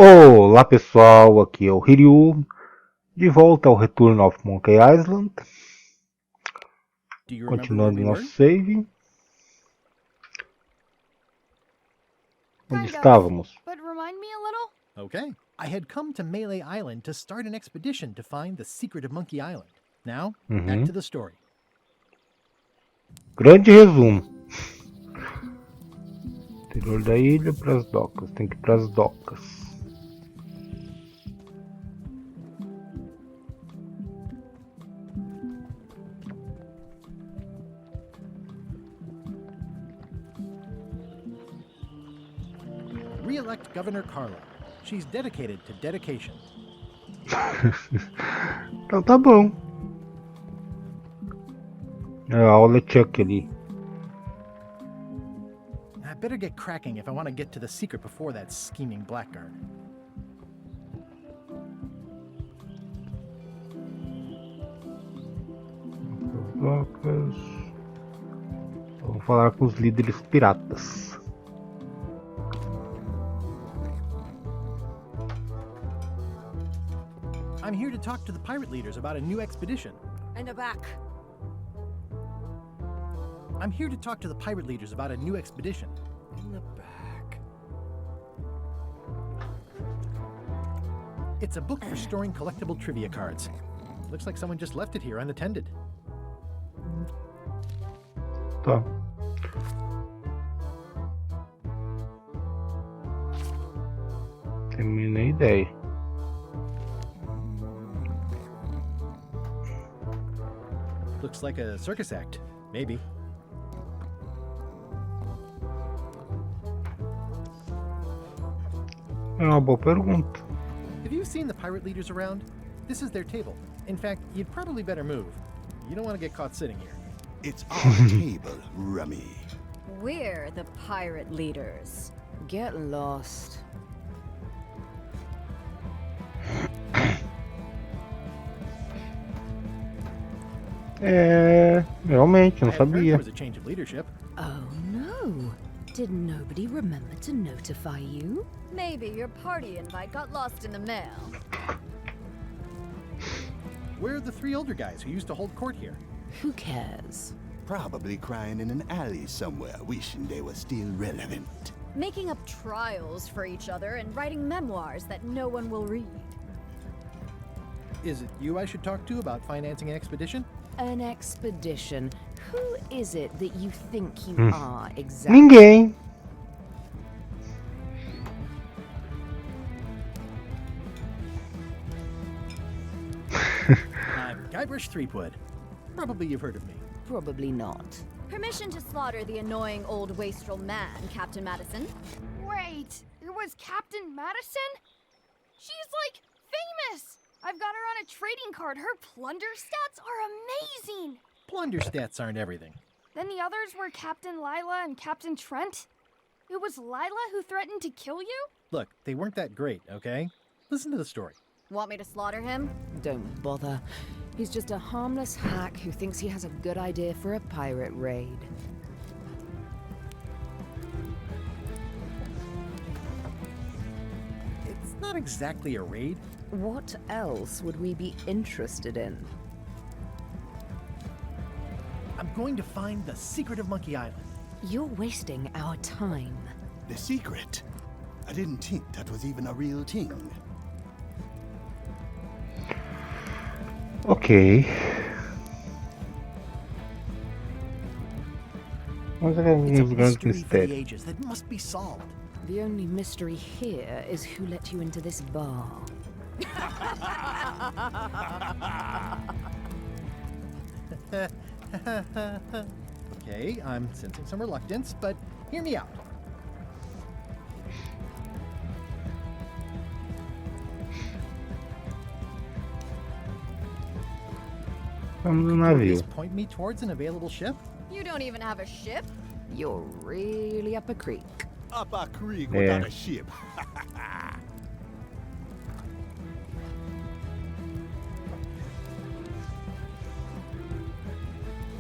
Olá pessoal, aqui é o Hiryu, de volta ao Return of Monkey Island, continuando nosso save. Onde estávamos? But remind me a little. Okay. I had come to Melee Island to start an expedition to find the secret of Monkey Island. Now, back to the story. Grande resumo. Interior da ilha para as docas. Tem que ir para as docas. Re-elect Governor Carla. She's dedicated to dedication. Então tá bom. Olha o Chuck ali. I better get cracking if I want to get to the secret before that scheming blackguard. Docas. Vamos falar com os líderes piratas. I'm here to talk to the pirate leaders about a new expedition. In the back. I'm here to talk to the pirate leaders about a new expedition. In the back. It's a book for storing collectible trivia cards. Looks like someone just left it here unattended. Tá. Tenho a mínima ideia. Looks like a circus act. Maybe. É uma boa pergunta. Have you seen the pirate leaders around? This is their table. In fact, you'd probably better move. You don't want to get caught sitting here. It's our table, Rummy. We're the pirate leaders. Get lost. Realmente, não I had heard there sabia. was a change of leadership. Oh no! Did nobody remember to notify you? Maybe your party invite got lost in the mail. Where are the three older guys who used to hold court here? Who cares? Probably crying in an alley somewhere, wishing they were still relevant. Making up trials for each other and writing memoirs that no one will read. Is it you I should talk to about financing an expedition? An expedition. Who is it that you think you are exactly? Ninguém. I'm Guybrush Threepwood. Probably you've heard of me. Probably not. Permission to slaughter the annoying old wastrel man, Captain Madison. Wait, it was Captain Madison? She's like famous! I've got her on a trading card. Her plunder stats are amazing! Plunder stats aren't everything. Then the others were Captain Lila and Captain Trent. It was Lila who threatened to kill you? Look, they weren't that great, okay? Listen to the story. Want me to slaughter him? Don't bother. He's just a harmless hack who thinks he has a good idea for a pirate raid. It's not exactly a raid. What else would we be interested in? I'm going to find the secret of Monkey Island. You're wasting our time. The secret? I didn't think that was even a real thing. Ok. Vamos ver It's a alguns grandes mystery for the mistérios. ages that must be solved. The only mystery here is who let you into this bar. Okay, I'm sensing some reluctance, but hear me out. Vamos no Could navio. this point me towards an available ship? You don't even have a ship? You're really up a creek. Up a creek Yeah. without a ship.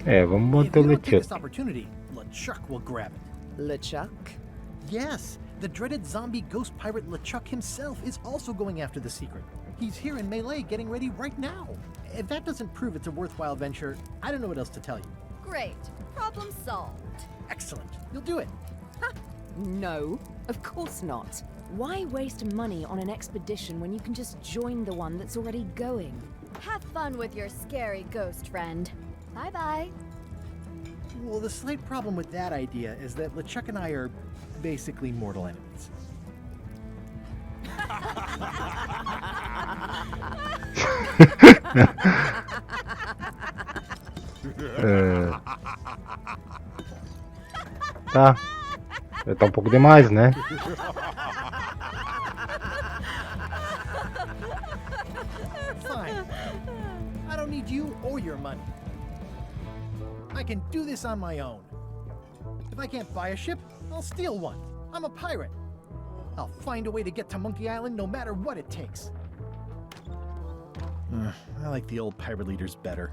Vamos If manter we o don't take LeChuck. this opportunity, LeChuck will grab it. LeChuck? Yes, The dreaded zombie ghost pirate LeChuck himself is also going after the secret. He's here in Melee getting ready right now. If that doesn't prove it's a worthwhile venture, I don't know what else to tell you. Great. Problem solved. Excellent. You'll do it. No, of course not. Why waste money on an expedition when you can just join the one that's already going? Have fun with your scary ghost friend. Bye-bye. Well, the slight problem with that idea is that LeChuck and I are basically mortal enemies. Tá. Já tá um pouco demais, né? Fine. I don't need you or your money. I can do this on my own. If I can't buy a ship, I'll steal one. I'm a pirate. I'll find a way to get to Monkey Island no matter what it takes. I like the old pirate leaders better.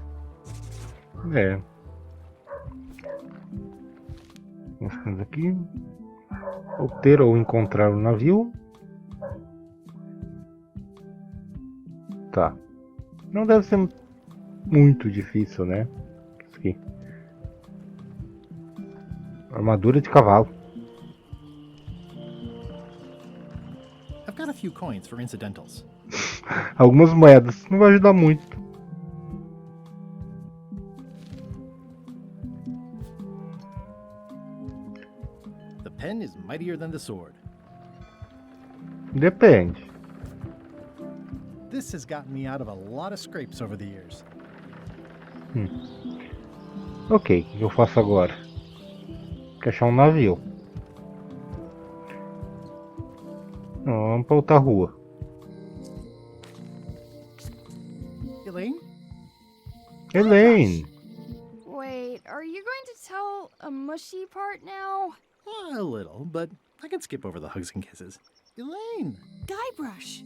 É. Nós temos aqui. Obter ou encontrar o navio. Tá. Não deve ser muito difícil, né? Isso aqui. Armadura de cavalo. I've got a few coins for incidentals. Algumas moedas. Não vai ajudar muito. The pen is mightier than the sword. Depende. This has gotten me out of a lot of scrapes over the years. Ok, o que eu faço agora? Tem que achar um navio. Vamos pra outra rua. Elaine? Elaine! Wait, are you going to tell a mushy part now? A little, but I can skip over the hugs and kisses. Elaine! Guybrush.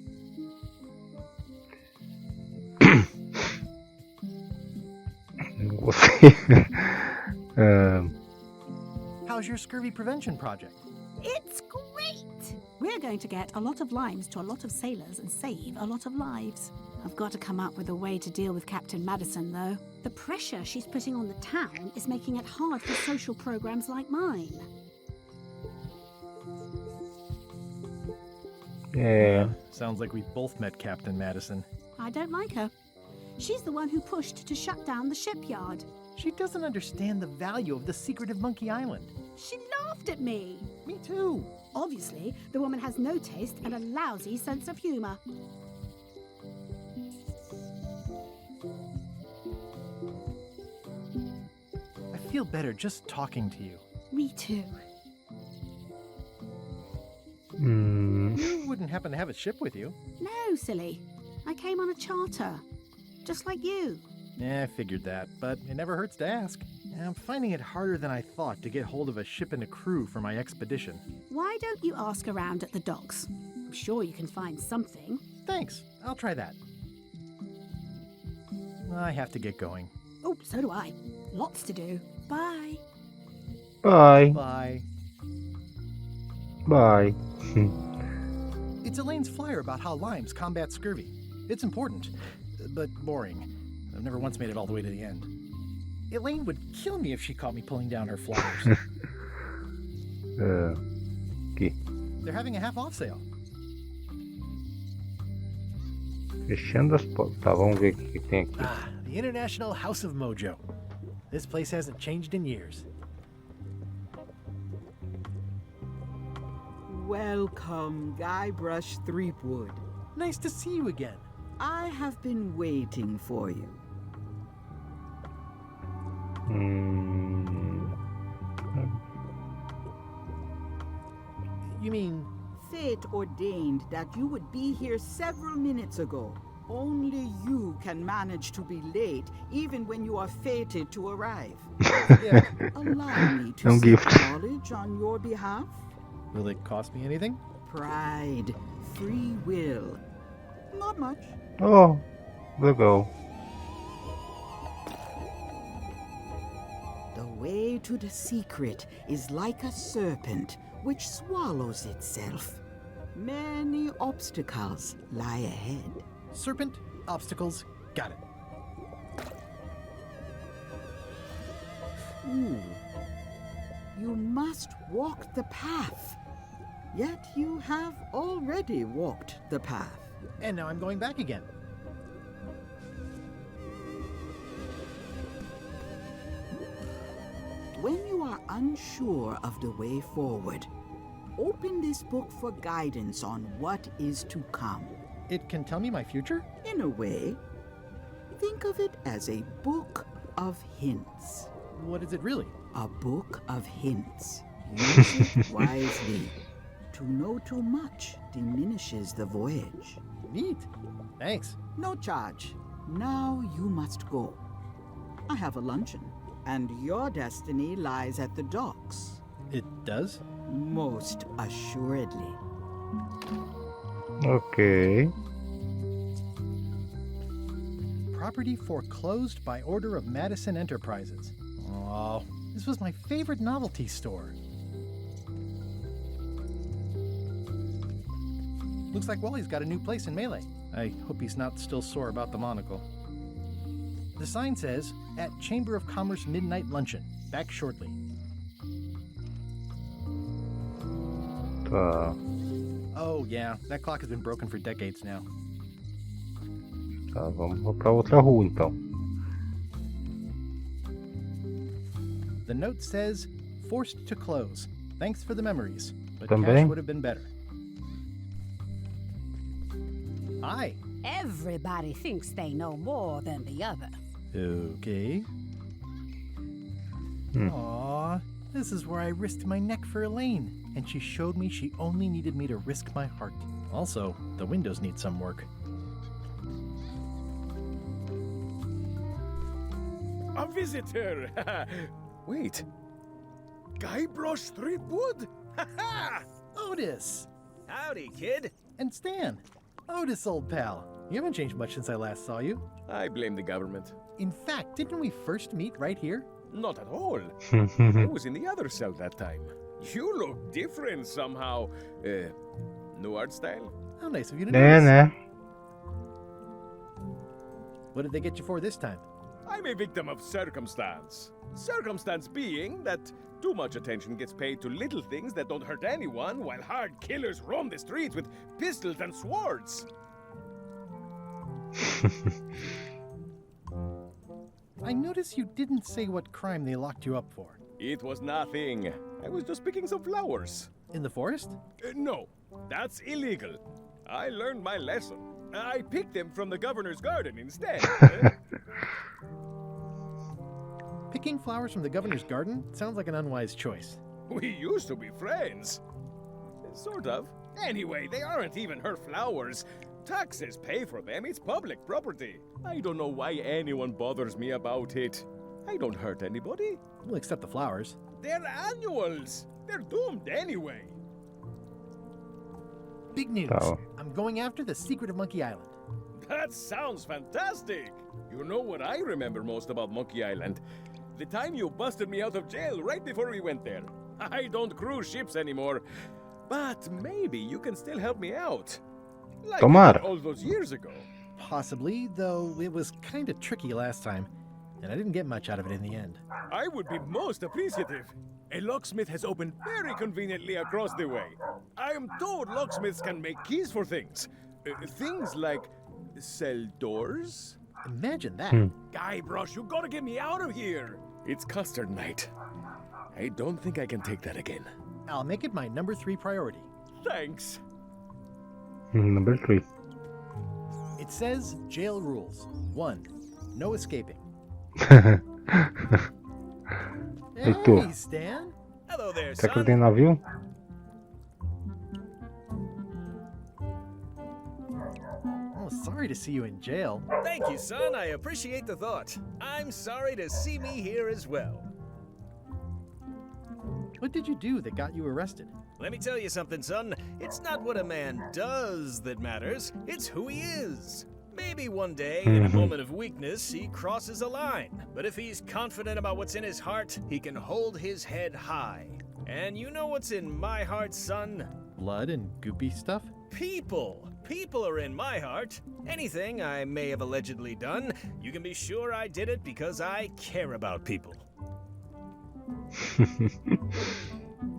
Você. How's your scurvy prevention project? It's great! We're going to get a lot of limes to a lot of sailors and save a lot of lives. I've got to come up with a way to deal with Captain Madison, though. The pressure she's putting on the town is making it hard for social programs like mine. É. Sounds like we both met Captain Madison. I don't like her. She's the one who pushed to shut down the shipyard. She doesn't understand the value of the secret of Monkey Island. She laughed at me. Me too. Obviously, the woman has no taste and a lousy sense of humor. I feel better just talking to you. Me too. You wouldn't happen to have a ship with you? No, silly. I came on a charter. Just like you. Yeah, I figured that, but it never hurts to ask. I'm finding it harder than I thought to get hold of a ship and a crew for my expedition. Why don't you ask around at the docks? I'm sure you can find something. Thanks, I'll try that. I have to get going. Oh, so do I. Lots to do. Bye. Bye. Bye. Bye. It's Elaine's flyer about how limes combat scurvy. It's important, but boring. I've never once made it all the way to the end. Elaine would kill me if she caught me pulling down her flyers. Aqui. They're having a half-off sale. Fechando as portas. Tá, vamos ver o que tem aqui. The International House of Mojo. This place hasn't changed in years. Welcome, Guybrush Threepwood. Nice to see you again. I have been waiting for you. You mean... Fate ordained that you would be here several minutes ago. Only you can manage to be late, even when you are fated to arrive. Yeah. Allow me to No seek gift. knowledge on your behalf. Will it cost me anything? Pride, free will. Not much. Oh, legal. The way to the secret is like a serpent which swallows itself. Many obstacles lie ahead. Serpent, obstacles, got it. Ooh. You must walk the path. Yet you have already walked the path. And now I'm going back again. When you are unsure of the way forward, open this book for guidance on what is to come. It can tell me my future? In a way, think of it as a book of hints. What is it really? A book of hints. Use it wisely. To know too much diminishes the voyage. Neat. Thanks. No charge. Now you must go. I have a luncheon, and your destiny lies at the docks. It does? Most assuredly. Ok. Property foreclosed by order of Madison Enterprises. Oh, this was my favorite novelty store. Looks like Wally's got a new place in Melee. I hope he's not still sore about the monocle. The sign says, at Chamber of Commerce Midnight Luncheon. Back shortly. Tá. Oh, yeah, that clock has been broken for decades now. Tá, vamos pra outra rua então. The note says, forced to close. Thanks for the memories, but Também. cash would have been better. Hi. Everybody thinks they know more than the other. Okay. Aww, this is where I risked my neck for Elaine, and she showed me she only needed me to risk my heart. Also, the windows need some work. A visitor! Wait. Guybrush Threepwood? Otis! Howdy, kid. And Stan. Otis, old pal. You haven't changed much since I last saw you. I blame the government. In fact, didn't we first meet right here? Not at all. I was in the other cell that time. You look different somehow. New art style? How nice of you to É, notice. né? What did they get you for this time? I'm a victim of circumstance. Circumstance being that too much attention gets paid to little things that don't hurt anyone, while hard killers roam the streets with pistols and swords. I notice you didn't say what crime they locked you up for. It was nothing. I was just picking some flowers. In the forest? No, that's illegal. I learned my lesson. I picked them from the governor's garden instead. Picking flowers from the governor's garden sounds like an unwise choice. We used to be friends. Sort of. Anyway, they aren't even her flowers. Taxes pay for them. It's public property. I don't know why anyone bothers me about it. I don't hurt anybody. We'll accept the flowers. They're annuals. They're doomed anyway. Big news. Tá. I'm going after the secret of Monkey Island. That sounds fantastic. You know what I remember most about Monkey Island? The time you busted me out of jail right before we went there. I don't cruise ships anymore. But maybe you can still help me out. Like you Tomara. did all those years ago. Possibly, though it was kind of tricky last time, and I didn't get much out of it in the end. I would be most appreciative. A locksmith has opened very conveniently across the way. I am told locksmiths can make keys for things. Things like cell doors. Imagine that. Guybrush, you gotta get me out of here. It's custard night. I don't think I can take that again. I'll make it my number 3 priority. Thanks. Number 3. It says jail rules. 1. No escaping. E tu? Hey, Stan. Hello there, Será que ele son. tem navio? Oh, sorry to see you in jail. Thank you, son. I appreciate the thought. I'm sorry to see me here as well. What did you do that got you arrested? Let me tell you something, son. It's not what a man does that matters, it's who he is. Maybe one day, in a moment of weakness, he crosses a line. But if he's confident about what's in his heart, he can hold his head high. And you know what's in my heart, son? Blood and goopy stuff? People. People are in my heart. Anything I may have allegedly done, you can be sure I did it because I care about people.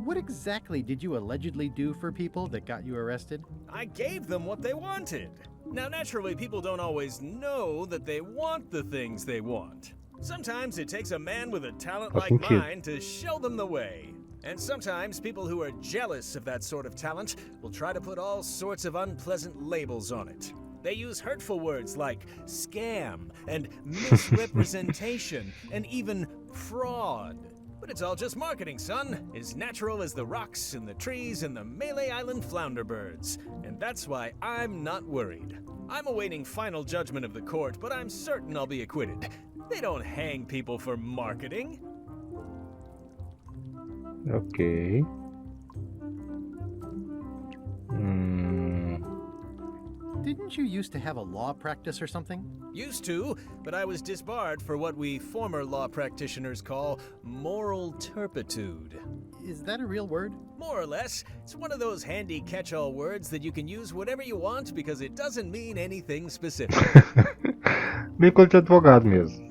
What exactly did you allegedly do for people that got you arrested? I gave them what they wanted. Now, naturally, people don't always know that they want the things they want. Sometimes it takes a man with a talent like mine to show them the way. And sometimes people who are jealous of that sort of talent will try to put all sorts of unpleasant labels on it. They use hurtful words like scam and misrepresentation and even fraud. But it's all just marketing, son. As natural as the rocks and the trees and the Malay Island flounder birds. And that's why I'm not worried. I'm awaiting final judgment of the court, but I'm certain I'll be acquitted. They don't hang people for marketing. Ok. Didn't you used to have a law practice or something? Used to, but I was disbarred for what we former law practitioners call moral turpitude. Is that a real word? More or less. It's one of those handy catch-all words that you can use whatever you want because it doesn't mean anything specific. Bem coisa de advogado mesmo.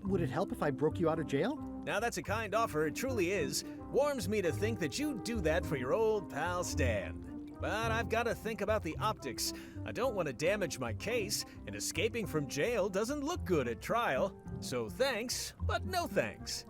Would it help if I broke you out of jail? Now that's a kind offer, it truly is. Warms me to think that you'd do that for your old pal Stan. But I've got to think about the optics. I don't want to damage my case, and escaping from jail doesn't look good at trial. So thanks, but no thanks.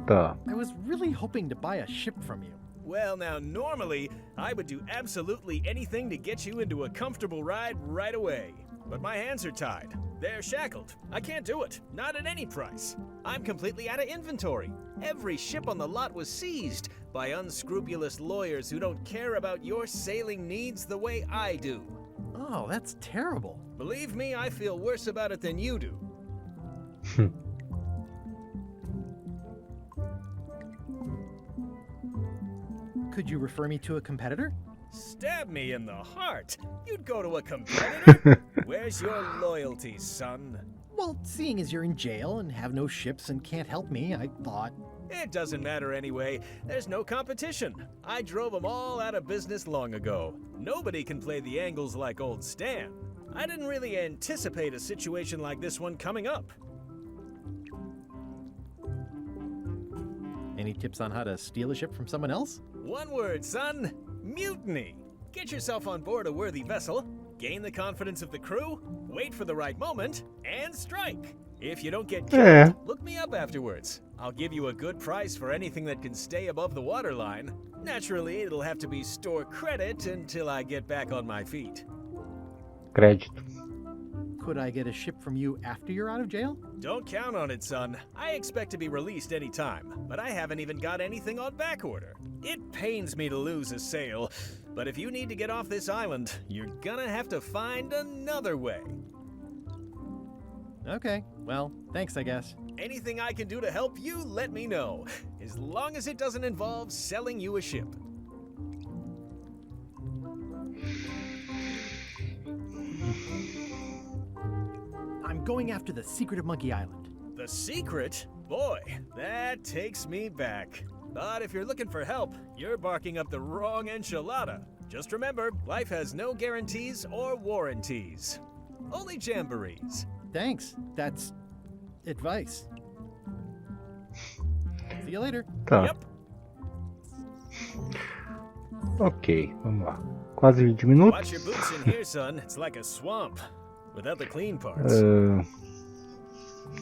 Tá. I was really hoping to buy a ship from you. Well, now, normally, I would do absolutely anything to get you into a comfortable ride right away. But my hands are tied. They're shackled. I can't do it. Not at any price. I'm completely out of inventory. Every ship on the lot was seized by unscrupulous lawyers who don't care about your sailing needs the way I do. Oh, that's terrible. Believe me, I feel worse about it than you do. Could you refer me to a competitor? Stab me in the heart. You'd go to a competitor? Where's your loyalty, son? Well, seeing as you're in jail and have no ships and can't help me, I thought... It doesn't matter anyway. There's no competition. I drove them all out of business long ago. Nobody can play the angles like old Stan. I didn't really anticipate a situation like this one coming up. Any tips on how to steal a ship from someone else? One word, son. Mutiny. Get yourself on board a worthy vessel, gain the confidence of the crew, wait for the right moment, and strike. If you don't get killed, look me up afterwards. I'll give you a good price for anything that can stay above the waterline. Naturally, it'll have to be store credit until I get back on my feet. Crédito. Could I get a ship from you after you're out of jail? Don't count on it, son. I expect to be released any time, but I haven't even got anything on back order. It pains me to lose a sale, but if you need to get off this island, you're gonna have to find another way. Okay, well, thanks, I guess. Anything I can do to help you, let me know. As long as it doesn't involve selling you a ship. I'm going after the secret of Monkey Island. The secret? Boy, that takes me back. But if you're looking for help, you're barking up the wrong enchilada. Just remember, life has no guarantees or warranties. Only jamborees. Thanks. That's advice. See you later. Tá. Yep. Ok, vamos lá. Quase 20 minutos. Watch your boots in here, son. It's like a swamp. Without the clean parts.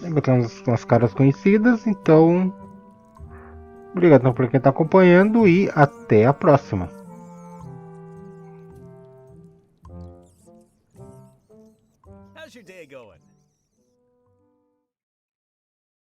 Encontramos umas caras conhecidas, então obrigado por quem está acompanhando e até a próxima.